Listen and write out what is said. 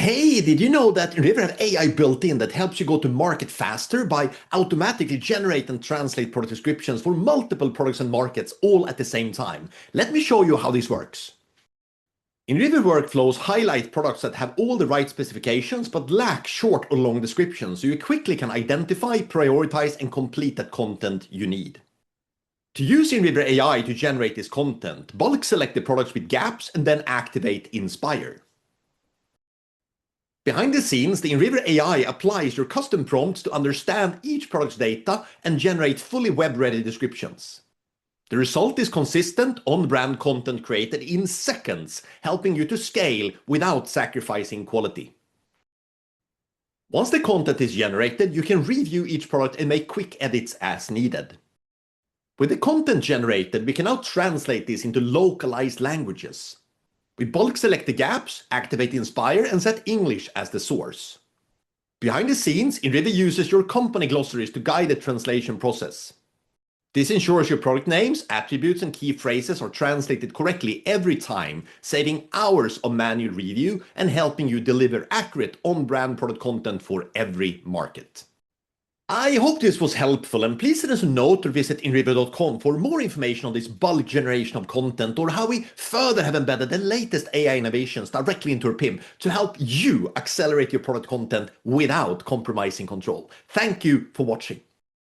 Hey, did you know that Inriver have AI built in that helps you go to market faster by automatically generate and translate product descriptions for multiple products and markets all at the same time? Let me show you how this works. Inriver workflows highlight products that have all the right specifications but lack short or long descriptions, so you quickly can identify, prioritize, and complete that content you need. To use Inriver AI to generate this content, bulk select the products with gaps and then activate Inspire. Behind the scenes, the Inriver AI applies your custom prompts to understand each product's data and generate fully web-ready descriptions. The result is consistent on-brand content created in seconds, helping you to scale without sacrificing quality. Once the content is generated, you can review each product and make quick edits as needed. With the content generated, we can now translate this into localized languages. We bulk select the gaps, activate Inspire, and set English as the source. Behind the scenes, Inriver uses your company glossaries to guide the translation process. This ensures your product names, attributes, and key phrases are translated correctly every time, saving hours of manual review and helping you deliver accurate on-brand product content for every market. I hope this was helpful, and please send us a note or visit inriver.com for more information on this bulk generation of content or how we further have embedded the latest AI innovations directly into our PIM to help you accelerate your product content without compromising control. Thank you for watching.